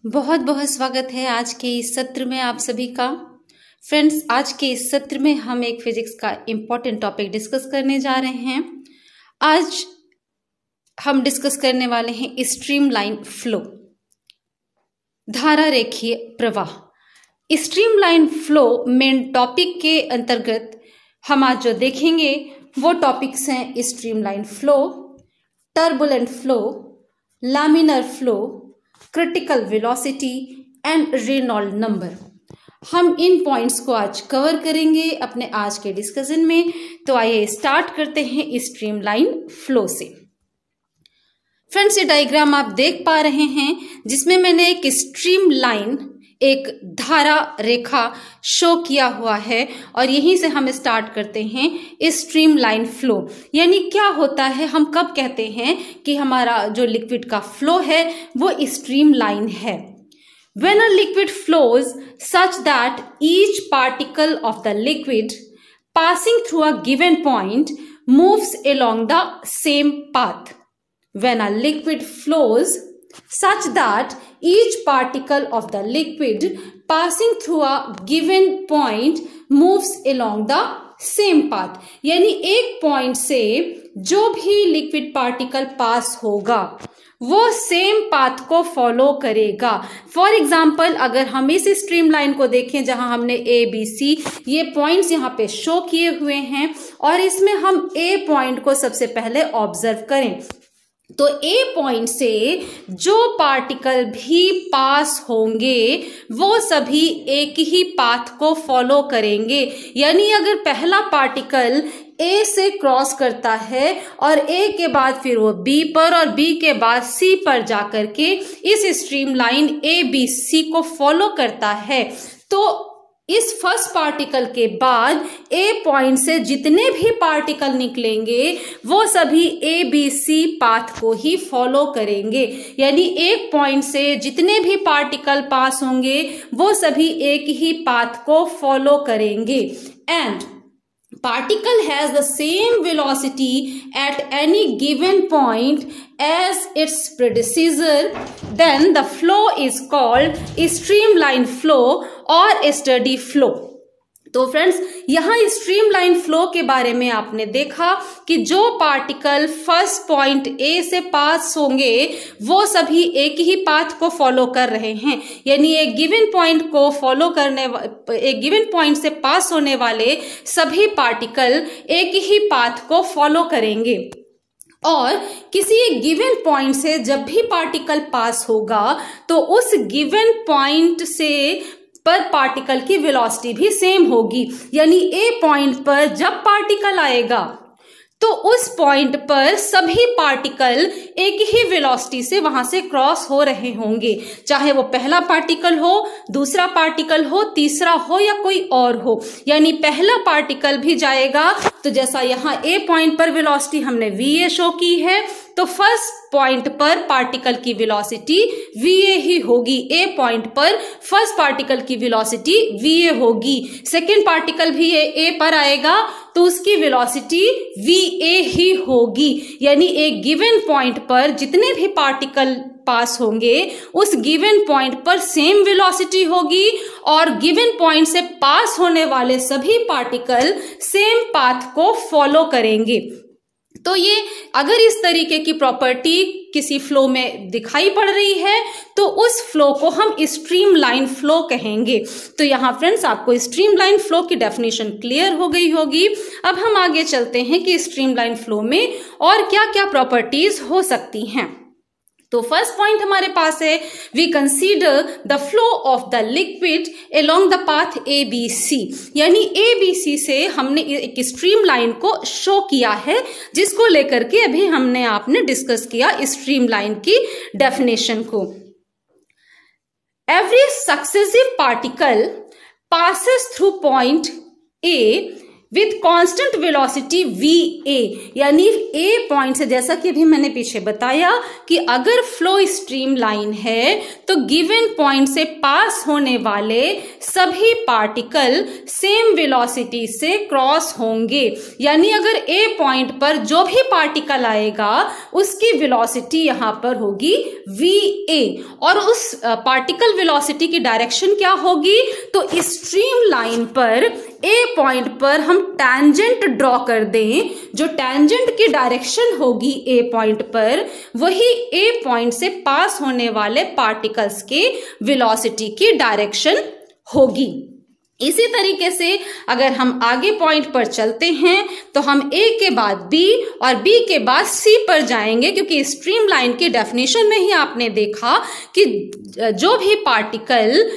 बहुत बहुत स्वागत है आज के इस सत्र में आप सभी का। फ्रेंड्स, आज के इस सत्र में हम एक फिजिक्स का इम्पॉर्टेंट टॉपिक डिस्कस करने जा रहे हैं। आज हम डिस्कस करने वाले हैं स्ट्रीमलाइन फ्लो, धारा रेखीय प्रवाह। स्ट्रीमलाइन फ्लो मेन टॉपिक के अंतर्गत हम आज जो देखेंगे वो टॉपिक्स हैं streamline flow, turbulent flow, laminar flow, critical velocity and Reynold number. हम इन पॉइंट्स को आज कवर करेंगे अपने आज के डिस्कशन में। तो आइए स्टार्ट करते हैं स्ट्रीमलाइन फ्लो से। फ्रेंड्स, ये डायग्राम आप देख पा रहे हैं जिसमें मैंने एक स्ट्रीमलाइन, एक धारा रेखा शो किया हुआ है और यहीं से हम स्टार्ट करते हैं स्ट्रीमलाइन फ्लो। यानी क्या होता है, हम कब कहते हैं कि हमारा जो लिक्विड का फ्लो है वो स्ट्रीमलाइन है। When a liquid flows such that each particle of the liquid passing through a given point moves along the same path. When a liquid flows such that each particle of the liquid passing through a given point moves along the same path. यानी एक point से जो भी liquid particle pass होगा वो same path को follow करेगा। For example, अगर हम इस स्ट्रीमलाइन को देखें जहां हमने ए बी सी ये पॉइंट्स यहाँ पे शो किए हुए हैं और इसमें हम ए पॉइंट को सबसे पहले ऑब्जर्व करें तो ए पॉइंट से जो पार्टिकल भी पास होंगे वो सभी एक ही पाथ को फॉलो करेंगे। यानी अगर पहला पार्टिकल ए से क्रॉस करता है और ए के बाद फिर वो बी पर और बी के बाद सी पर जाकर के इस स्ट्रीमलाइन ए बी सी को फॉलो करता है, तो इस फर्स्ट पार्टिकल के बाद ए पॉइंट से जितने भी पार्टिकल निकलेंगे वो सभी ए बी सी पाथ को ही फॉलो करेंगे। यानी एक पॉइंट से जितने भी पार्टिकल पास होंगे वो सभी एक ही पाथ को फॉलो करेंगे। And particle has the same velocity at any given point as its predecessor, then the flow is called streamline flow or steady flow. तो फ्रेंड्स, यहाँ स्ट्रीमलाइन फ्लो के बारे में आपने देखा कि जो पार्टिकल फर्स्ट पॉइंट ए से पास होंगे वो सभी एक ही पाथ को फॉलो कर रहे हैं। यानी एक गिवन पॉइंट को फॉलो करने, एक गिवन पॉइंट से पास होने वाले सभी पार्टिकल एक ही पाथ को फॉलो करेंगे और किसी एक गिवन पॉइंट से जब भी पार्टिकल पास होगा तो उस गिवन पॉइंट से पर पार्टिकल की वेलोसिटी भी सेम होगी। यानी ए पॉइंट पर जब पार्टिकल आएगा तो उस पॉइंट पर सभी पार्टिकल एक ही वेलोसिटी से वहां से क्रॉस हो रहे होंगे, चाहे वो पहला पार्टिकल हो, दूसरा पार्टिकल हो, तीसरा हो या कोई और हो। यानी पहला पार्टिकल भी जाएगा तो जैसा यहाँ ए पॉइंट पर वेलोसिटी हमने वी शो की है तो फर्स्ट पॉइंट पर पार्टिकल की वेलोसिटी वीए ही होगी। ए पॉइंट पर फर्स्ट पार्टिकल की वेलोसिटी वीए होगी। सेकेंड पार्टिकल भी ए पर आएगा तो उसकी वेलोसिटी वीए ही होगी। यानी एक गिवन पॉइंट पर जितने भी पार्टिकल पास होंगे उस गिवन पॉइंट पर सेम वेलोसिटी होगी और गिवन पॉइंट से पास होने वाले सभी पार्टिकल सेम पाथ को फॉलो करेंगे। तो ये अगर इस तरीके की प्रॉपर्टी किसी फ्लो में दिखाई पड़ रही है तो उस फ्लो को हम स्ट्रीमलाइन फ्लो कहेंगे। तो यहाँ फ्रेंड्स, आपको स्ट्रीमलाइन फ्लो की डेफिनेशन क्लियर हो गई होगी। अब हम आगे चलते हैं कि स्ट्रीमलाइन फ्लो में और क्या क्या प्रॉपर्टीज हो सकती हैं। तो फर्स्ट पॉइंट हमारे पास है, we consider the flow of the liquid along the path A B C. यानी ए बी सी से हमने एक स्ट्रीमलाइन को शो किया है जिसको लेकर के अभी हमने आपने डिस्कस किया स्ट्रीमलाइन की डेफिनेशन को। Every successive particle passes through point A with constant velocity VA, यानी A पॉइंट से, जैसा कि अभी मैंने पीछे बताया कि अगर फ्लो स्ट्रीम लाइन है तो गिवन पॉइंट से पास होने वाले सभी पार्टिकल सेम वेलोसिटी से क्रॉस होंगे। यानी अगर A पॉइंट पर जो भी पार्टिकल आएगा उसकी वेलोसिटी यहां पर होगी VA, और उस पार्टिकल वेलोसिटी की डायरेक्शन क्या होगी, तो स्ट्रीम लाइन पर A पॉइंट पर हम टैंजेंट ड्रॉ कर दें, जो टैंजेंट की डायरेक्शन होगी A पॉइंट पर, वही A पॉइंट से पास होने वाले पार्टिकल्स के वेलोसिटी की डायरेक्शन होगी। इसी तरीके से अगर हम आगे पॉइंट पर चलते हैं तो हम A के बाद B और B के बाद C पर जाएंगे, क्योंकि स्ट्रीम लाइन की डेफिनेशन में ही आपने देखा कि जो भी पार्टिकल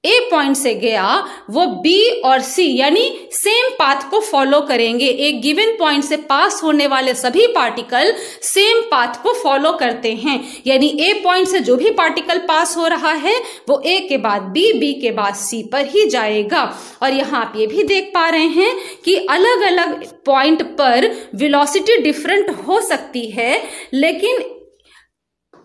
A पॉइंट से गया वो B और C यानी सेम पाथ को फॉलो करेंगे। एक गिवन पॉइंट से पास होने वाले सभी पार्टिकल सेम पाथ को फॉलो करते हैं, यानी A पॉइंट से जो भी पार्टिकल पास हो रहा है वो A के बाद B, B के बाद C पर ही जाएगा। और यहाँ आप ये भी देख पा रहे हैं कि अलग अलग पॉइंट पर वेलोसिटी डिफरेंट हो सकती है, लेकिन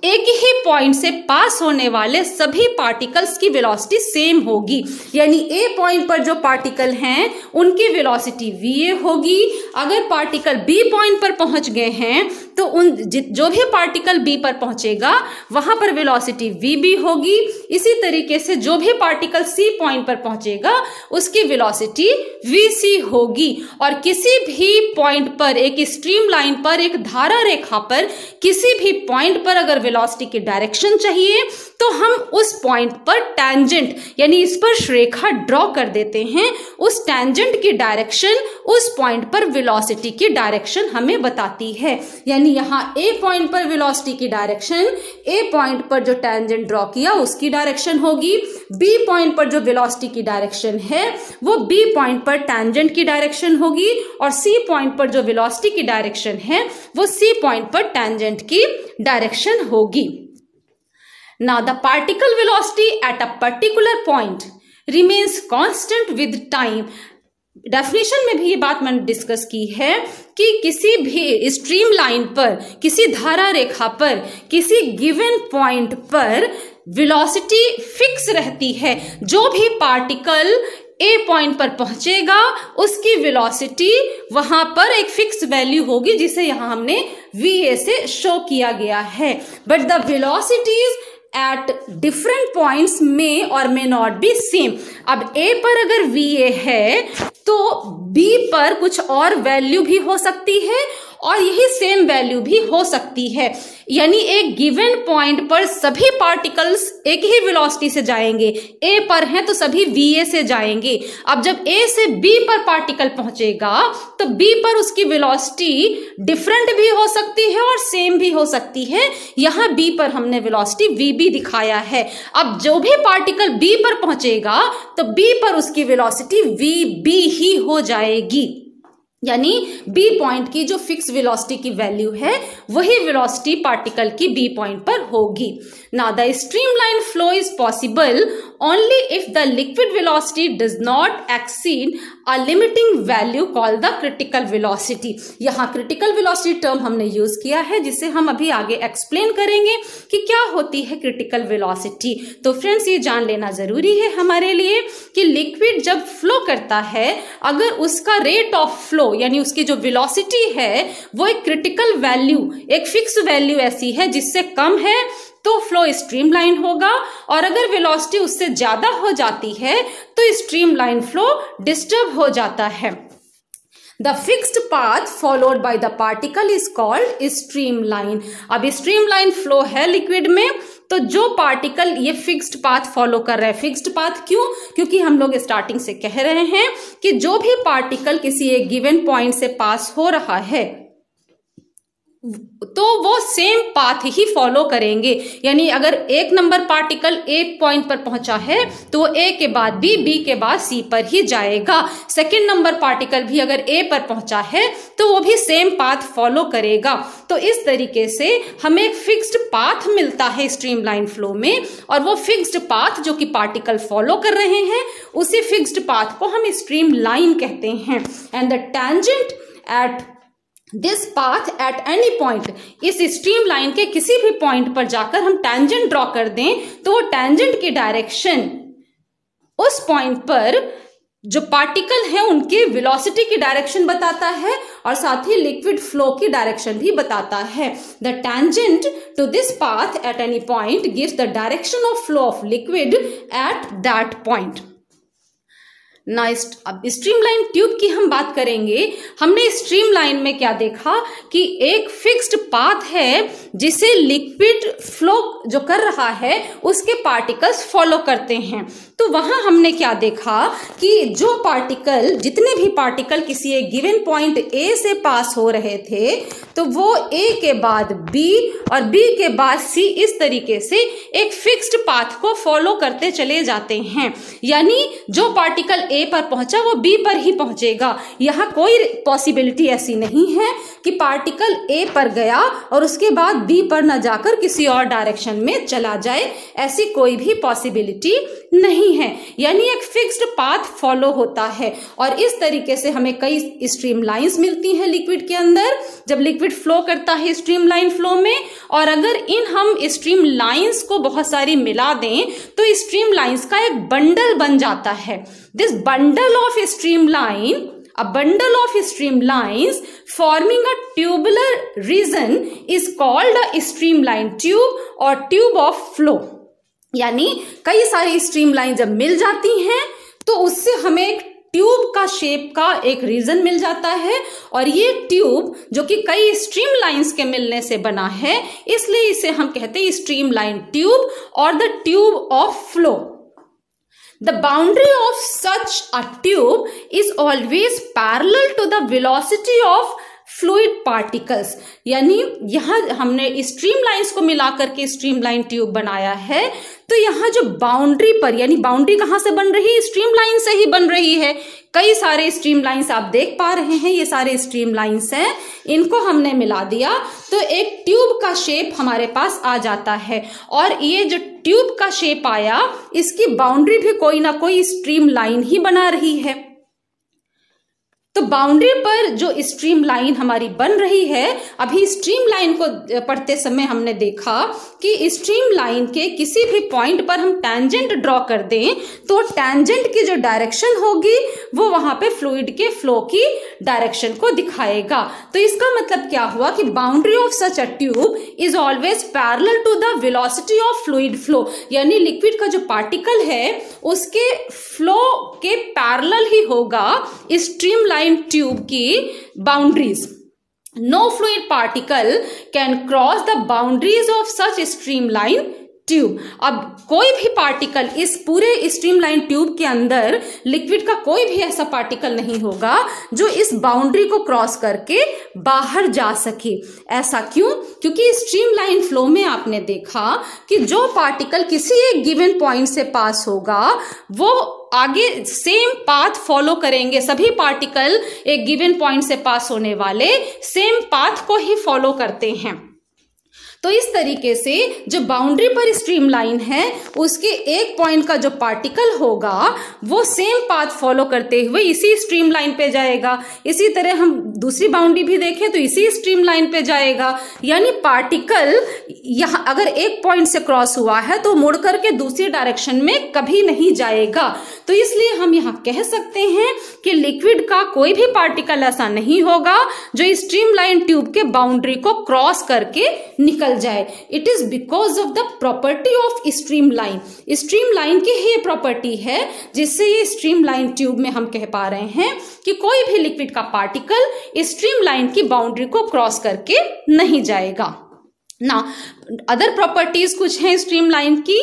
एक ही पॉइंट से पास होने वाले सभी पार्टिकल्स की वेलोसिटी सेम होगी। यानी A पॉइंट पर जो पार्टिकल हैं उनकी वेलोसिटी VA होगी। अगर पार्टिकल B पॉइंट पर पहुंच गए हैं तो जो भी पार्टिकल B पर पहुंचेगा वहां पर वेलोसिटी VB होगी। इसी तरीके से जो भी पार्टिकल C पॉइंट पर पहुंचेगा उसकी वेलोसिटी VC होगी। और किसी भी पॉइंट पर, एक स्ट्रीम लाइन पर, एक धारा रेखा पर किसी भी पॉइंट पर अगर वेलोसिटी की डायरेक्शन चाहिए तो हम उस पॉइंट पर टैंजेंट यानी स्पर्श रेखा ड्रॉ कर देते हैं। उस टैंजेंट की डायरेक्शन उस पॉइंट पर वेलोसिटी की डायरेक्शन हमें बताती है। यानी यहाँ A पॉइंट पर वेलोसिटी की डायरेक्शन, A पॉइंट पर जो टैंजेंट ड्रॉ किया उसकी डायरेक्शन होगी, B पॉइंट पर जो वेलोसिटी की डायरेक्शन है वो B पॉइंट पर टैंजेंट की डायरेक्शन होगी, और C पॉइंट पर जो वेलोसिटी की डायरेक्शन है वो C पॉइंट पर टैंजेंट की डायरेक्शन होगी। Now the particle velocity at a particular point remains constant with time. Definition में भी ये बात मैंने डिस्कस की है कि किसी भी स्ट्रीम लाइन पर, किसी धारा रेखा पर, किसी गिवन पॉइंट पर वेलोसिटी फिक्स रहती है। जो भी पार्टिकल A पॉइंट पर पहुंचेगा उसकी वेलोसिटी वहां पर एक फिक्स वैल्यू होगी, जिसे यहां हमने VA से शो किया गया है। But the velocities at different points में और मे नॉट बी सेम। अब A पर अगर VA है तो B पर कुछ और वैल्यू भी हो सकती है और यही सेम वैल्यू भी हो सकती है। यानी एक गिवन पॉइंट पर सभी पार्टिकल्स एक ही वेलोसिटी से जाएंगे। A पर हैं तो सभी VA से जाएंगे। अब जब A से B पर पार्टिकल पहुंचेगा तो B पर उसकी वेलोसिटी डिफरेंट भी हो सकती है और सेम भी हो सकती है। यहाँ B पर हमने वेलोसिटी VB दिखाया है। अब जो भी पार्टिकल B पर पहुंचेगा तो B पर उसकी वेलोसिटी VB ही हो जाएगी। यानी B पॉइंट की जो फिक्स वेलोसिटी की वैल्यू है वही वेलोसिटी पार्टिकल की B पॉइंट पर होगी। Now the streamline flow is possible only if the liquid velocity does not exceed a limiting value called the critical velocity। यहाँ critical velocity टर्म हमने use किया है, जिसे हम अभी आगे एक्सप्लेन करेंगे कि क्या होती है critical velocity। तो फ्रेंड्स ये जान लेना जरूरी है हमारे लिए कि लिक्विड जब फ्लो करता है, अगर उसका रेट ऑफ फ्लो यानी उसकी जो वेलोसिटी है वो एक क्रिटिकल वैल्यू, एक फिक्स वैल्यू ऐसी है जिससे कम है तो फ्लो स्ट्रीमलाइन होगा, और अगर वेलोसिटी उससे ज्यादा हो जाती है तो स्ट्रीमलाइन फ्लो डिस्टर्ब हो जाता है। The fixed path followed by the particle is called streamline. अब स्ट्रीमलाइन फ्लो है लिक्विड में, तो जो पार्टिकल ये फिक्स्ड पाथ फॉलो कर रहा है। फिक्स्ड पाथ क्यों? क्योंकि हम लोग स्टार्टिंग से कह रहे हैं कि जो भी पार्टिकल किसी एक गिवन पॉइंट से पास हो रहा है तो वो सेम पाथ ही फॉलो करेंगे। यानी अगर एक नंबर पार्टिकल ए पॉइंट पर पहुंचा है तो वो ए के बाद बी के बाद सी पर ही जाएगा। सेकंड नंबर पार्टिकल भी अगर ए पर पहुंचा है तो वो भी सेम पाथ फॉलो करेगा। तो इस तरीके से हमें एक फिक्स्ड पाथ मिलता है स्ट्रीमलाइन फ्लो में, और वो फिक्स्ड पाथ जो कि पार्टिकल फॉलो कर रहे हैं उसी फिक्स्ड पाथ को हम स्ट्रीमलाइन कहते हैं। And the tangent at this path at any point, इस स्ट्रीम लाइन के किसी भी पॉइंट पर जाकर हम टेंजेंट ड्रॉ कर दें तो वो टेंजेंट की डायरेक्शन उस पॉइंट पर जो पार्टिकल है उनकी वेलोसिटी की डायरेक्शन बताता है और साथ ही लिक्विड फ्लो की डायरेक्शन भी बताता है। The tangent to this path at any point gives the direction of flow of liquid at that point. अब स्ट्रीमलाइन ट्यूब की हम बात करेंगे। हमने स्ट्रीमलाइन में क्या देखा कि एक फिक्स्ड पाथ है जिसे लिक्विड फ्लो जो कर रहा है उसके पार्टिकल्स फॉलो करते हैं। तो वहां हमने क्या देखा कि जो पार्टिकल, जितने भी पार्टिकल किसी एक गिवन पॉइंट ए से पास हो रहे थे तो वो ए के बाद बी और बी के बाद सी, इस तरीके से एक फिक्स्ड पाथ को फॉलो करते चले जाते हैं। यानी जो पार्टिकल ए पर पहुंचा वो बी पर ही पहुंचेगा। यहां कोई पॉसिबिलिटी ऐसी नहीं है कि पार्टिकल ए पर गया और उसके बाद बी पर न जाकर किसी और डायरेक्शन में चला जाए, ऐसी कोई भी पॉसिबिलिटी नहीं है। यानी एक फिक्स्ड पाथ फॉलो होता है और इस तरीके से हमें कई स्ट्रीम लाइंस मिलती हैं लिक्विड के अंदर जब लिक्विड फ्लो करता है स्ट्रीमलाइन फ्लो में। और अगर इन हम स्ट्रीम लाइंस को बहुत सारी मिला दें तो स्ट्रीम लाइंस का एक बंडल बन जाता है। This bundle of streamline, a bundle of streamlines forming a tubular region is called a streamline tube or tube of flow। यानी कई सारी स्ट्रीमलाइन जब मिल जाती हैं तो उससे हमें एक ट्यूब का शेप का एक रीजन मिल जाता है और ये ट्यूब जो कि कई स्ट्रीम लाइंस के मिलने से बना है इसलिए इसे हम कहते हैं स्ट्रीमलाइन ट्यूब और the tube of flow. The boundary of such a tube is always parallel to the velocity of fluid particles. यानी यहां हमने स्ट्रीम लाइंस को मिलाकर के स्ट्रीमलाइन ट्यूब बनाया है। तो यहां जो बाउंड्री पर, यानी बाउंड्री कहां से बन रही है, स्ट्रीम लाइन से ही बन रही है। कई सारे स्ट्रीम लाइंस आप देख पा रहे हैं, ये सारे स्ट्रीम लाइंस हैं, इनको हमने मिला दिया तो एक ट्यूब का शेप हमारे पास आ जाता है। और ये जो ट्यूब का शेप आया इसकी बाउंड्री भी कोई ना कोई स्ट्रीम लाइन ही बना रही है। तो बाउंड्री पर जो स्ट्रीम लाइन हमारी बन रही है, अभी स्ट्रीम लाइन को पढ़ते समय हमने देखा कि स्ट्रीम लाइन के किसी भी पॉइंट पर हम टेंजेंट ड्रॉ कर दें तो टेंजेंट की जो डायरेक्शन होगी वो वहां पे फ्लूइड के फ्लो की डायरेक्शन को दिखाएगा। तो इसका मतलब क्या हुआ कि boundary of such a tube is always parallel to the velocity of fluid flow. यानी लिक्विड का जो पार्टिकल है उसके फ्लो के पैरेलल ही होगा स्ट्रीम लाइन ट्यूब की boundaries. No fluid particle can cross the boundaries of such streamline tube. अब कोई भी पार्टिकल इस पूरे स्ट्रीमलाइन ट्यूब के अंदर, लिक्विड का कोई भी ऐसा पार्टिकल नहीं होगा जो इस बाउंड्री को क्रॉस करके बाहर जा सके। ऐसा क्यों? क्योंकि स्ट्रीमलाइन फ्लो में आपने देखा कि जो पार्टिकल किसी एक गिवन पॉइंट से पास होगा वो आगे सेम पाथ फॉलो करेंगे। सभी पार्टिकल एक गिवन पॉइंट से पास होने वाले सेम पाथ को ही फॉलो करते हैं। तो इस तरीके से जो बाउंड्री पर स्ट्रीम लाइन है उसके एक पॉइंट का जो पार्टिकल होगा वो सेम पाथ फॉलो करते हुए इसी स्ट्रीम लाइन पे जाएगा। इसी तरह हम दूसरी बाउंड्री भी देखें तो इसी स्ट्रीम लाइन पे जाएगा। यानी पार्टिकल यहाँ अगर एक पॉइंट से क्रॉस हुआ है तो मुड़ करके दूसरी डायरेक्शन में कभी नहीं जाएगा। तो इसलिए हम यहाँ कह सकते हैं कि लिक्विड का कोई भी पार्टिकल ऐसा नहीं होगा जो स्ट्रीम लाइन ट्यूब के बाउंड्री को क्रॉस करके निकल जाए। It is because of the property of stream line. Stream line की ही प्रॉपर्टी है जिससे ये स्ट्रीम लाइन ट्यूब में हम कह पा रहे हैं कि कोई भी लिक्विड का पार्टिकल स्ट्रीम लाइन की बाउंड्री को क्रॉस करके नहीं जाएगा ना। अदर प्रॉपर्टीज कुछ हैं स्ट्रीम लाइन की,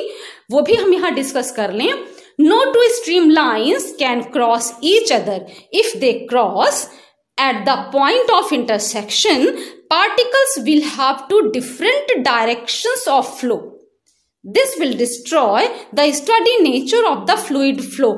वो भी हम यहां डिस्कस कर लें। No two stream lines can cross each other. If they cross, at the point of intersection, particles will have two different directions of flow. This will destroy the steady nature of the fluid flow.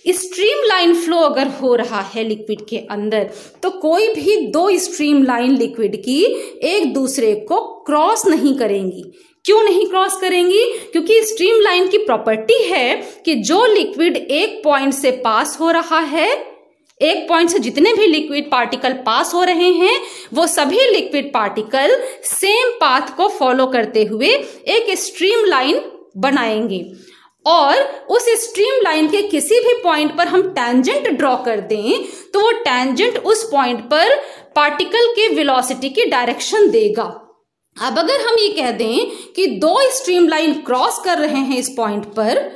Streamline flow अगर हो रहा है liquid के अंदर तो कोई भी दो स्ट्रीमलाइन लिक्विड की एक दूसरे को क्रॉस नहीं करेंगी। क्यों नहीं क्रॉस करेंगी? क्योंकि स्ट्रीमलाइन की प्रॉपर्टी है कि जो लिक्विड एक पॉइंट से पास हो रहा है, एक पॉइंट से जितने भी लिक्विड पार्टिकल पास हो रहे हैं वो सभी लिक्विड पार्टिकल सेम पाथ को फॉलो करते हुए एक स्ट्रीमलाइन बनाएंगे, और उस स्ट्रीमलाइन के किसी भी पॉइंट पर हम टैंजेंट ड्रॉ कर दें तो वो टैंजेंट उस पॉइंट पर पार्टिकल के वेलोसिटी की डायरेक्शन देगा। अब अगर हम ये कह दें कि दो स्ट्रीमलाइन क्रॉस कर रहे हैं इस पॉइंट पर,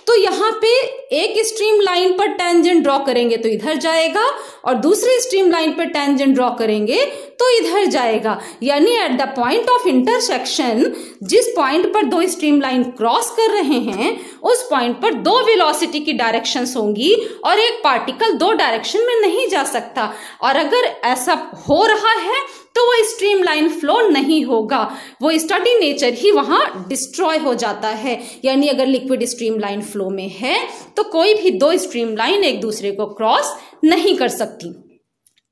तो यहाँ पे एक स्ट्रीम लाइन पर टेंजेंट ड्रॉ करेंगे तो इधर जाएगा और दूसरी स्ट्रीम लाइन पर टेंजेंट ड्रॉ करेंगे तो इधर जाएगा। यानी at the point of intersection, जिस पॉइंट पर दो स्ट्रीम लाइन क्रॉस कर रहे हैं उस पॉइंट पर दो वेलोसिटी की डायरेक्शंस होंगी और एक पार्टिकल दो डायरेक्शन में नहीं जा सकता। और अगर ऐसा हो रहा है तो वो स्ट्रीमलाइन फ्लो नहीं होगा, वो स्टडी नेचर ही वहां डिस्ट्रॉय हो जाता है। यानी अगर लिक्विड स्ट्रीमलाइन फ्लो में है तो कोई भी दो स्ट्रीमलाइन एक दूसरे को क्रॉस नहीं कर सकती।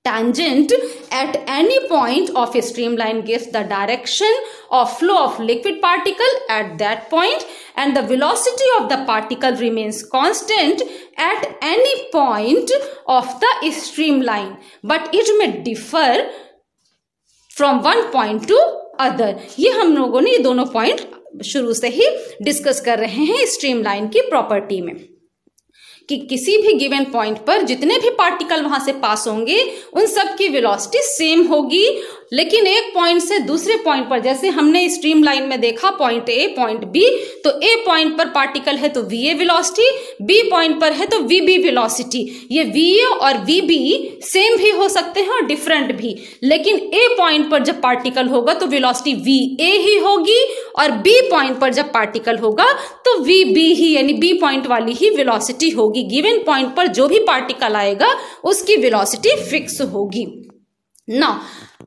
Tangent at any point of a streamline gives the direction of flow of liquid particle at that point, and the velocity of the particle remains constant at any point of the streamline, but it may differ from one point to other। ये हम लोगों ने ये दोनों point शुरू से ही discuss कर रहे हैं स्ट्रीमलाइन की प्रॉपर्टी में, कि किसी भी गिवन पॉइंट पर जितने भी पार्टिकल वहां से पास होंगे उन सब की वेलोसिटी सेम होगी, लेकिन एक पॉइंट से दूसरे पॉइंट पर, जैसे हमने स्ट्रीम लाइन में देखा पॉइंट ए पॉइंट बी, तो ए पॉइंट पर पार्टिकल है तो V A velocity, B point पर है तो वी बी वेलोसिटी। ये वी ए और वी बी सेम भी हो सकते हैं और डिफरेंट भी, लेकिन ए पॉइंट पर जब पार्टिकल होगा तो वेलोसिटी वी ए ही होगी और बी पॉइंट पर जब पार्टिकल होगा तो वी बी ही, यानी बी पॉइंट वाली ही वेलोसिटी होगी। गिवन पॉइंट पर जो भी पार्टिकल आएगा उसकी वेलोसिटी फिक्स होगी ना।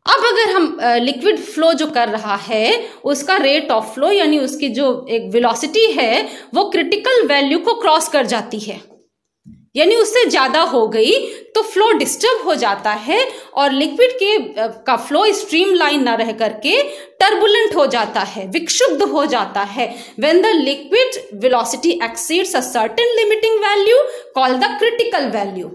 अब अगर हम लिक्विड फ्लो जो कर रहा है उसका रेट ऑफ फ्लो यानी उसकी जो एक वेलोसिटी है वो क्रिटिकल वैल्यू को क्रॉस कर जाती है, यानी उससे ज्यादा हो गई तो फ्लो डिस्टर्ब हो जाता है और लिक्विड के का फ्लो स्ट्रीम लाइन ना रह करके टर्बुलेंट हो जाता है, विक्षुब्ध हो जाता है। When the liquid velocity exceeds a certain limiting value called the critical value.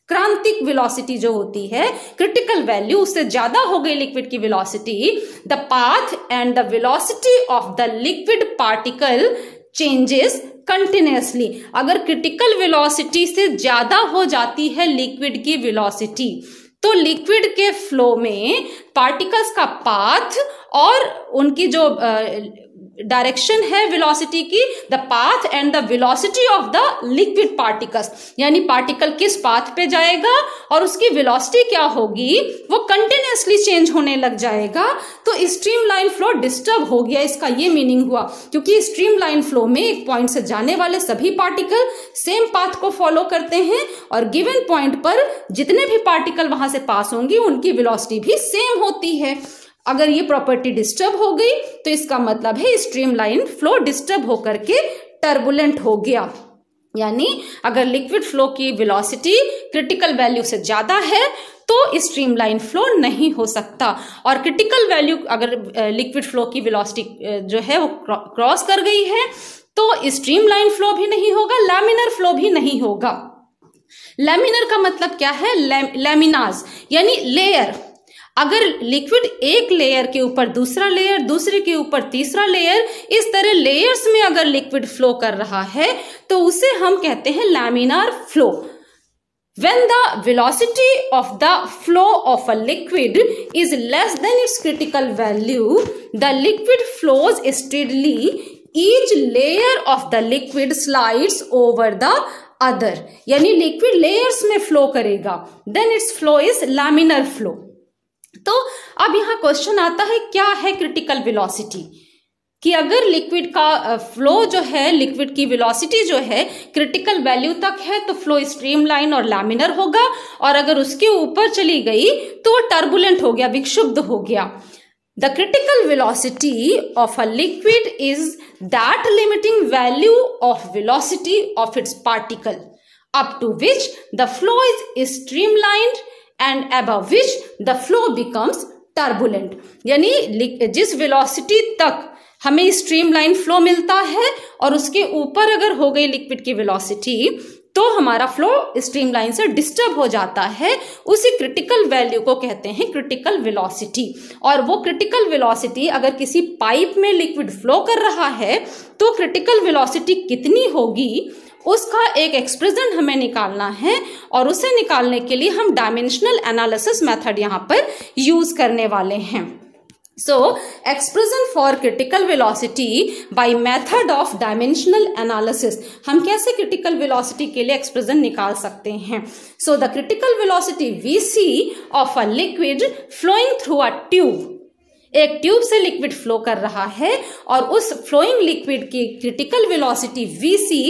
क्रांतिक वेलोसिटी जो होती है, क्रिटिकल वैल्यू, उससे ज्यादा हो गई लिक्विड की velocity, the path and the velocity of the liquid particle changes continuously. अगर क्रिटिकल वेलोसिटी से ज्यादा हो जाती है लिक्विड की वेलोसिटी तो लिक्विड के फ्लो में पार्टिकल्स का पाथ और उनकी जो डायरेक्शन है वेलोसिटी की, the path and the velocity of the liquid particles, यानी पार्टिकल किस पाथ पे जाएगा और उसकी वेलोसिटी क्या होगी वो कंटिन्यूअसली चेंज होने लग जाएगा। तो स्ट्रीमलाइन फ्लो डिस्टर्ब हो गया, इसका ये मीनिंग हुआ, क्योंकि स्ट्रीमलाइन फ्लो में एक पॉइंट से जाने वाले सभी पार्टिकल सेम पाथ को फॉलो करते हैं और गिवन पॉइंट पर जितने भी पार्टिकल वहां से पास होंगे उनकी वेलोसिटी भी सेम होती है। अगर ये प्रॉपर्टी डिस्टर्ब हो गई तो इसका मतलब है स्ट्रीमलाइन फ्लो डिस्टर्ब होकर के टर्बुलेंट हो गया। यानी अगर लिक्विड फ्लो की वेलोसिटी क्रिटिकल वैल्यू से ज्यादा है तो स्ट्रीमलाइन फ्लो नहीं हो सकता, और क्रिटिकल वैल्यू अगर लिक्विड फ्लो की वेलोसिटी जो है वो क्रॉस कर गई है तो स्ट्रीमलाइन फ्लो भी नहीं होगा, लैमिनर फ्लो भी नहीं होगा। लैमिनर का मतलब क्या है? लैमिनाज यानी लेयर। अगर लिक्विड एक लेयर के ऊपर दूसरा लेयर, दूसरे के ऊपर तीसरा लेयर, इस तरह लेयर्स में अगर लिक्विड फ्लो कर रहा है तो उसे हम कहते हैं laminar flow. When the velocity of the flow of a liquid is less than its critical value, the liquid flows steadily. Each layer of the liquid slides over the other. यानी liquid layers में flow करेगा, then its flow is laminar flow. तो अब यहां question आता है क्या है क्रिटिकल वेलोसिटी, कि अगर लिक्विड का फ्लो जो है, लिक्विड की वेलोसिटी जो है क्रिटिकल वैल्यू तक है तो फ्लो स्ट्रीमलाइन और लैमिनर होगा, और अगर उसके ऊपर चली गई तो वो टर्बुलेंट हो गया, विक्षुब्ध हो गया। The critical velocity of a liquid is that limiting value of velocity of its particle up to which the flow is streamlined and above which the flow becomes turbulent। यानी जिस वेलोसिटी तक हमें streamline flow मिलता है और उसके ऊपर अगर हो गई लिक्विड की वेलोसिटी तो हमारा फ्लो स्ट्रीमलाइन से डिस्टर्ब हो जाता है, उसी क्रिटिकल वैल्यू को कहते हैं क्रिटिकल वेलोसिटी। और वो क्रिटिकल वेलोसिटी अगर किसी पाइप में लिक्विड फ्लो कर रहा है तो क्रिटिकल वेलोसिटी कितनी होगी उसका एक एक्सप्रेशन हमें निकालना है, और उसे निकालने के लिए हम डायमेंशनल एनालिसिस मेथड यहां पर यूज करने वाले हैं। So, expression for critical velocity by method of dimensional analysis। हम कैसे critical velocity के लिए expression निकाल सकते हैं? So, the critical velocity VC of a liquid flowing through a tube। एक ट्यूब से लिक्विड फ्लो कर रहा है और उस फ्लोइंग लिक्विड की क्रिटिकल वेलोसिटी VC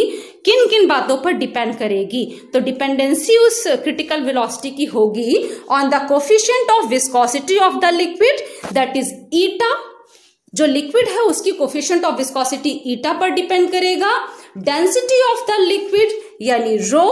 किन किन बातों पर डिपेंड करेगी? तो डिपेंडेंसी उस क्रिटिकल वेलोसिटी की होगी on the coefficient of viscosity of the liquid, that is eta. जो लिक्विड है उसकी कोफिशिएंट ऑफ विस्कोसिटी ईटा पर डिपेंड करेगा, डेंसिटी ऑफ द लिक्विड यानी रो,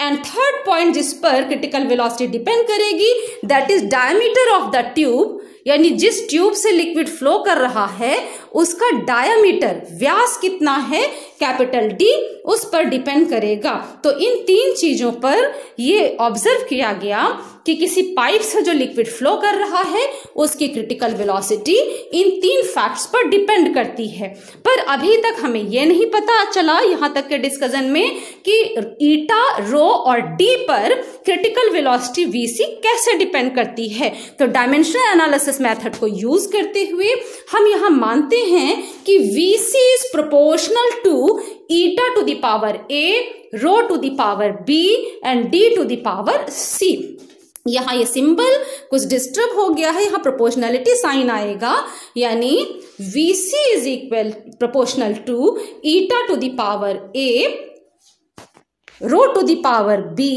एंड थर्ड पॉइंट जिस पर क्रिटिकल वेलोसिटी डिपेंड करेगी that is diameter of the tube, यानी जिस ट्यूब से लिक्विड फ्लो कर रहा है उसका डायमीटर, व्यास कितना है, कैपिटल डी, उस पर डिपेंड करेगा। तो इन तीन चीजों पर ये ऑब्जर्व किया गया कि किसी पाइप से जो लिक्विड फ्लो कर रहा है उसकी क्रिटिकल वेलोसिटी इन तीन फैक्ट्स पर डिपेंड करती है। पर अभी तक हमें यह नहीं पता चला यहां तक के डिस्कशन में कि ईटा, रो और डी पर क्रिटिकल वेलोसिटी VC कैसे डिपेंड करती है। तो डायमेंशनल एनालिसिस मेथड को यूज करते हुए हम यहां मानते हैं कि VC is proportional to eta to the power A, rho to the power B and D to the power C। यहां ये सिंबल कुछ डिस्टर्ब हो गया है, यहां प्रोपोर्शनलिटी साइन आएगा, यानी VC is equal proportional to eta to the power A, rho to the power B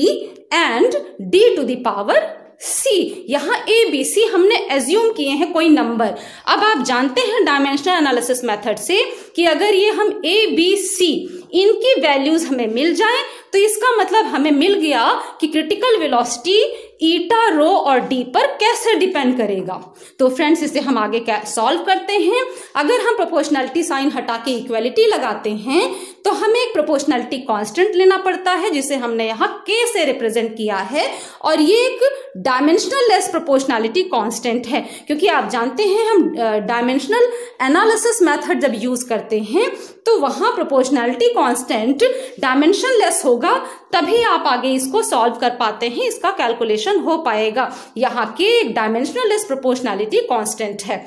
and D to the power C। यहां ABC हमने एज्यूम किए हैं कोई नंबर। अब आप जानते हैं डायमेंशनल एनालिसिस मेथड से कि अगर ये हम ABC इनकी वैल्यूज हमें मिल जाएं तो इसका मतलब हमें मिल गया कि क्रिटिकल वेलोसिटी ईटा, रो और डी पर कैसे डिपेंड करेगा। तो फ्रेंड्स इसे हम आगे सॉल्व करते हैं। अगर हम प्रोपोर्शनलिटी साइन हटा के इक्वलिटी लगाते हैं तो हमें एक प्रोपोर्शनलिटी कांस्टेंट लेना पड़ता है जिसे हमने यहाँ K से रिप्रेजेंट किया है, और ये एक डायमेंशनल लेस प्रोपोर्शनलिटी कांस्टेंट है, क्योंकि आप जानते हैं हम डायमेंशनल एनालिसिस मेथड जब यूज करते हैं तो वहां प्रोपोर्शनलिटी कांस्टेंट डायमेंशन लेस होगा, तभी आप आगे इसको सॉल्व कर पाते हैं, इसका कैलकुलेशन हो पाएगा। यहाँ के एक डायमेंशनल लेस प्रोपोर्शनलिटी कांस्टेंट है।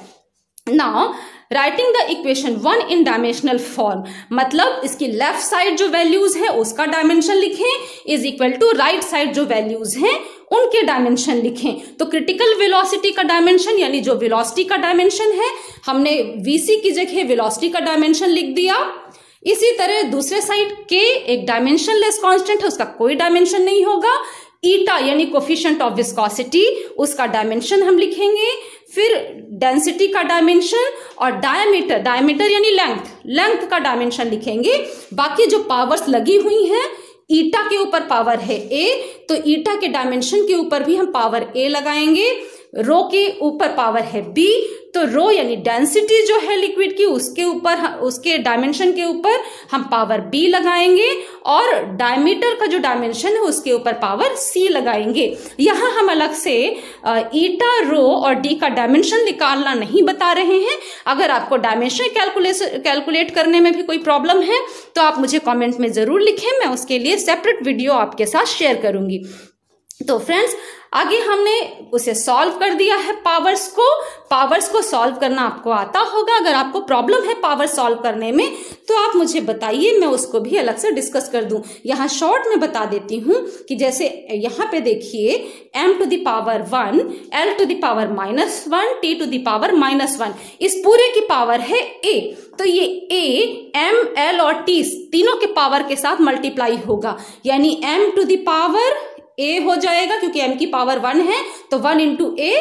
Now writing the equation 1 in dimensional form, मतलब इसकी लेफ्ट साइड जो वैल्यूज है उसका डायमेंशन लिखें is equal to right side जो वैल्यूज हैं उनके डायमेंशन लिखें। तो क्रिटिकल वेलोसिटी का डायमेंशन यानी जो वेलोसिटी का डायमेंशन है हमने VC की जगह वेलोसिटी का डायमेंशन लिख दिया। इसी तरह दूसरे साइड के एक डायमेंशन लेस कांस्टेंट है, उसका कोई डायमेंशन नहीं होगा। ईटा यानी कोफिशिएंट ऑफ विस्कोसिटी, उसका डायमेंशन हम लिखेंगे। फिर डेंसिटी का डायमेंशन और डायमीटर यानी लेंथ का डायमेंशन लिखेंगे। बाकी जो पावर्स लगी हुई हैं, ईटा के ऊपर पावर है A, तो ईटा के डायमेंशन के ऊपर भी हम पावर A लगाएंगे। रो के ऊपर पावर है B, तो रो यानी डेंसिटी जो है लिक्विड की उसके ऊपर, उसके डायमेंशन के ऊपर हम पावर B लगाएंगे, और डायमीटर का जो डायमेंशन है उसके ऊपर पावर C लगाएंगे। यहाँ हम अलग से ईटा, रो और D का डायमेंशन निकालना नहीं बता रहे हैं। अगर आपको डायमेंशन कैलकुलेट करने में भी कोई प्रॉब्लम है तो आप मुझे कमेंट में जरूर लिखें, मैं उसके लिए सेपरेट वीडियो आपके साथ शेयर करूंगी। तो फ्रेंड्स आगे हमने उसे सॉल्व कर दिया है पावर्स को सॉल्व करना आपको आता होगा। अगर आपको प्रॉब्लम है पावर सॉल्व करने में तो आप मुझे बताइए, मैं उसको भी अलग से डिस्कस कर दूं। यहाँ शॉर्ट में बता देती हूं कि जैसे यहाँ पे देखिए m to the power 1, l to the power -1, t to the power -1, इस पूरे की पावर है a। तो ये a, m, l और t तीनों के पावर के साथ मल्टीप्लाई होगा, यानी m to the power a हो जाएगा, क्योंकि m की पावर 1 है तो 1 इंटू a।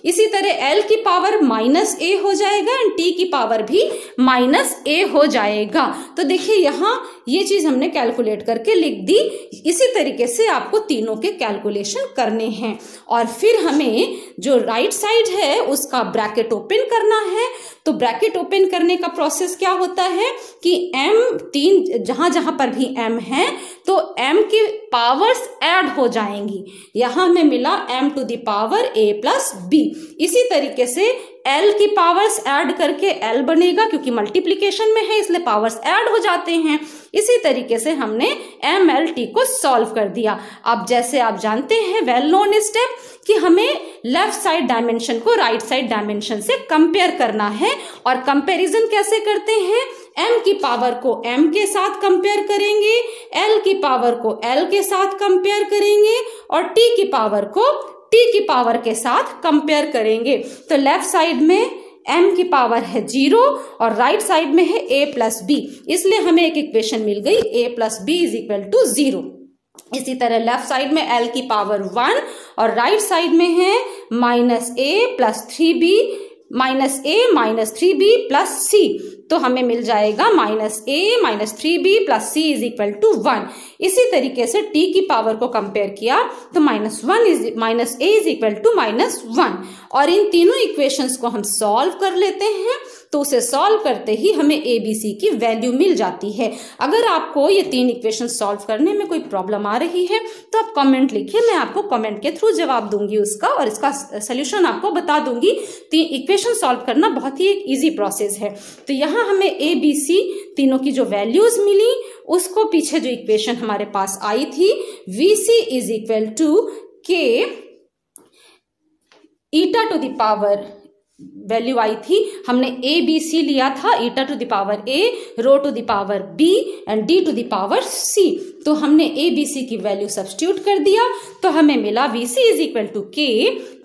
इसी तरह l की पावर -a हो जाएगा एंड t की पावर भी -a हो जाएगा। तो देखिए यहाँ ये चीज हमने कैलकुलेट करके लिख दी। इसी तरीके से आपको तीनों के कैलकुलेशन करने हैं और फिर हमें जो राइट साइड है उसका ब्रैकेट ओपन करना है। तो ब्रैकेट ओपन करने का प्रोसेस क्या होता है कि m तीन जहां जहां पर भी m है तो m की पावर्स ऐड हो जाएंगी। यहां हमें मिला m to the power a plus b। इसी तरीके से l की पावर्स ऐड करके l बनेगा, क्योंकि मल्टीप्लिकेशन में है इसलिए पावर्स ऐड हो जाते हैं। इसी तरीके से हमने MLT को सॉल्व कर दिया। अब जैसे आप जानते हैं वेल नोन स्टेप कि हमें लेफ्ट साइड डायमेंशन को राइट साइड डायमेंशन से कंपेयर करना है। और कंपैरिजन कैसे करते हैं, m की पावर को m के साथ कंपेयर करेंगे, l की पावर को l के साथ कंपेयर करेंगे और t की पावर को t की पावर के साथ कंपेयर करेंगे। तो लेफ्ट साइड में m की पावर है 0 और राइट साइड में है a प्लस b, इसलिए हमें एक इक्वेशन मिल गई a plus b is equal to 0। इसी तरह लेफ्ट साइड में l की पावर 1 और राइट साइड में है -a plus 3b -a minus 3b plus c। तो हमें मिल जाएगा -a minus 3b plus c is equal to 1। इसी तरीके से t की पावर को कंपेयर किया तो -a इज इक्वल टू -1। और इन तीनों इक्वेशंस को हम सॉल्व कर लेते हैं तो उसे सॉल्व करते ही हमें ABC की वैल्यू मिल जाती है। अगर आपको ये तीन इक्वेशन सॉल्व करने में कोई प्रॉब्लम आ रही है तो आप कमेंट लिखिए, मैं आपको कमेंट के थ्रू जवाब दूंगी उसका और इसका सोल्यूशन आपको बता दूंगी। तीन इक्वेशन सॉल्व करना बहुत ही एक इजी प्रोसेस है। तो यहाँ हमें ABC तीनों की जो वैल्यूज मिली उसको पीछे जो इक्वेशन हमारे पास आई थी VC is equal to K eta to the power value आई थी, हमने ABC लिया था eta to the power A, rho to the power B and D to the power C। तो हमने ABC की वैल्यू सब्स्टिट्यूट कर दिया तो हमें मिला VC is equal to K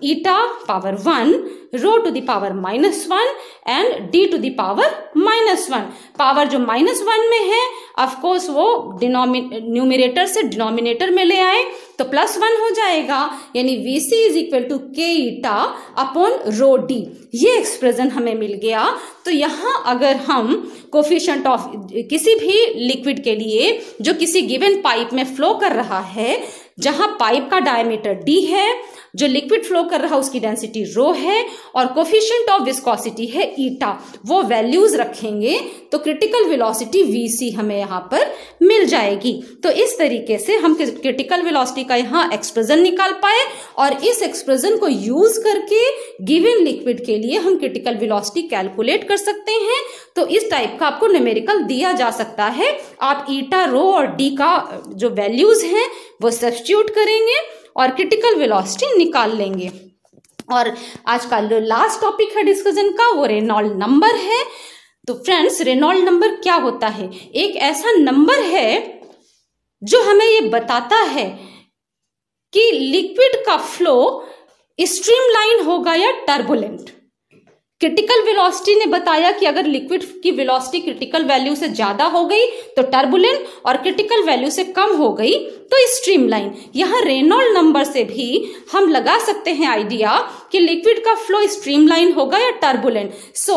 eta power 1 rho to the power -1 and D to the power -1। Power जो -1 में है ऑफ कोर्स वो न्यूमरेटर से डिनोमिनेटर में ले आए तो +1 हो जाएगा, यानी VC is equal to K eta upon rho D। ये एक्सप्रेशन हमें मिल गया। तो यहाँ अगर हम कोफिशिएंट ऑफ किसी भी लिक्विड के लिए जो किसी गिवन पाइप में फ्लो कर रहा है, जहां पाइप का डायमीटर d है, जो लिक्विड फ्लो कर रहा है उसकी डेंसिटी रो है और कोफिशिएंट ऑफ विस्कोसिटी है ईटा, वो वैल्यूज रखेंगे तो क्रिटिकल वेलोसिटी VC हमें यहाँ पर मिल जाएगी। तो इस तरीके से हम क्रिटिकल वेलोसिटी का यहाँ एक्सप्रेशन निकाल पाए और इस एक्सप्रेशन को यूज करके गिवन लिक्विड के लिए हम क्रिटिकल वेलोसिटी कैलकुलेट कर सकते हैं। तो इस टाइप का आपको न्यूमेरिकल दिया जा सकता है। आप ईटा, रो और D का जो वैल्यूज हैं वो सब्स्टिट्यूट करेंगे और क्रिटिकल वेलोसिटी निकाल लेंगे। और आज का जो लास्ट टॉपिक है डिस्कशन का वो रेनॉल्ड नंबर है। तो फ्रेंड्स, रेनॉल्ड नंबर क्या होता है? एक ऐसा नंबर है जो हमें ये बताता है कि लिक्विड का फ्लो स्ट्रीमलाइन होगा या टर्बुलेंट। क्रिटिकल वेलोसिटी ने बताया कि अगर लिक्विड की वेलोसिटी क्रिटिकल वैल्यू से ज्यादा हो गई तो टर्बुलेंट और क्रिटिकल वैल्यू से कम हो गई तो स्ट्रीमलाइन। यहाँ रेनॉल्ड नंबर से भी हम लगा सकते हैं आइडिया कि लिक्विड का फ्लो स्ट्रीमलाइन होगा या टर्बुलेंट। सो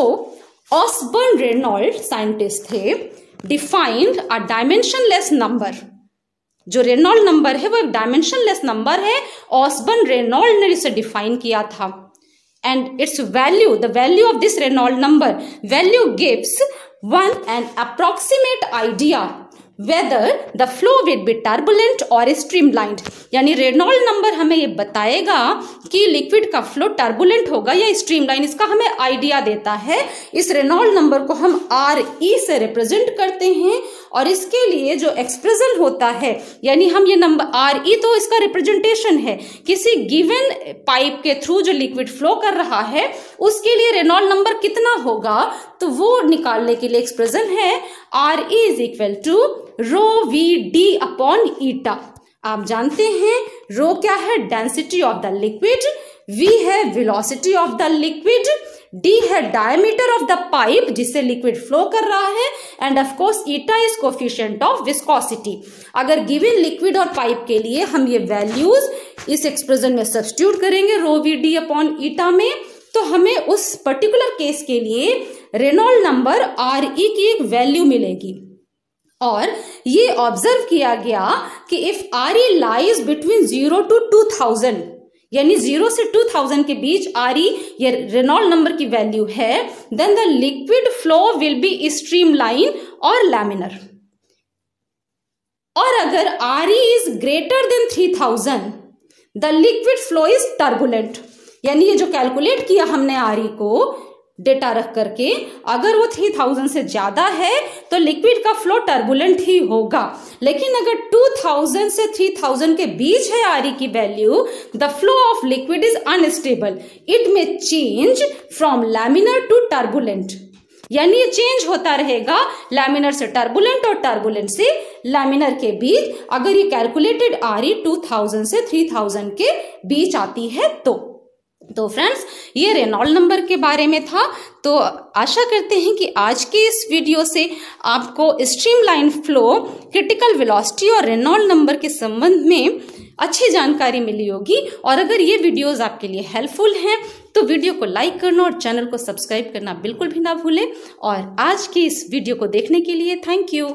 ऑसबर्न रेनॉल्ड साइंटिस्ट थे, डिफाइंड अ डायमेंशनलेस नंबर। जो रेनॉल्ड नंबर है वो एक डायमेंशनलेस नंबर है, ऑसबर्न रेनॉल्ड ने इसे डिफाइन किया था। And its value, the value of this Reynolds number, value gives one an approximate idea whether the flow will B turbulent और स्ट्रीमलाइंड। यानी रेनॉल्ड नंबर हमें ये बताएगा कि लिक्विड का फ्लो टर्बुलेंट होगा या स्ट्रीमलाइन, इसका हमें आइडिया देता है। इस रेनॉल्ड नंबर को हम RE से रिप्रेजेंट करते हैं और इसके लिए जो एक्सप्रेशन होता है, यानी हम ये नंबर RE तो इसका रिप्रेजेंटेशन है, किसी गिवन पाइप के थ्रू जो लिक्विड फ्लो कर रहा है उसके लिए रेनॉल्ड नंबर कितना होगा, तो वो निकालने के लिए एक्सप्रेशन है RE is equal to rho VD upon eta. आप जानते हैं रो क्या है, density of the liquid, V है velocity of the liquid, D है डायमीटर ऑफ द पाइप जिससे लिक्विड फ्लो कर रहा है, and of course eta is coefficient of viscosity. अगर गिवन लिक्विड और पाइप के लिए हम ये वैल्यूज इस एक्सप्रेशन में सब्स्टिट्यूट करेंगे रो VD अपॉन ईटा में, तो हमें उस पर्टिकुलर केस के लिए रेनॉल्ड नंबर RE की एक वैल्यू मिलेगी। और ये ऑब्जर्व किया गया कि if RE lies between 0 to 2000, यानी 0 से 2000 के बीच RE ये रेनॉल्ड नंबर की वैल्यू है, then the liquid flow will be streamline और लैमिनर। और अगर RE is greater than 3000, the liquid flow is turbulent. यानी ये जो कैलकुलेट किया हमने RE को डेटा रख करके, अगर वो 3000 से ज्यादा है तो लिक्विड का फ्लो टर्बुलेंट ही होगा, लेकिन अगर 2000 से 3000 के बीच है RE की वैल्यू, the flow of liquid is unstable, it में change from laminar to turbulent. यानी ये चेंज होता रहेगा लैमिनर से टर्बुलेंट और टर्बुलेंट से लैमिनर के बीच, अगर ये कैलकुलेटेड RE 2000 से 3000 के बीच आती है तो फ्रेंड्स ये रेनॉल्ड नंबर के बारे में था। तो आशा करते हैं कि आज के इस वीडियो से आपको स्ट्रीमलाइन फ्लो, क्रिटिकल वेलोसिटी और रेनॉल्ड नंबर के संबंध में अच्छी जानकारी मिली होगी। और अगर ये वीडियोस आपके लिए हेल्पफुल हैं तो वीडियो को लाइक करना और चैनल को सब्सक्राइब करना बिल्कुल भी ना भूलें। और आज की इस वीडियो को देखने के लिए थैंक यू।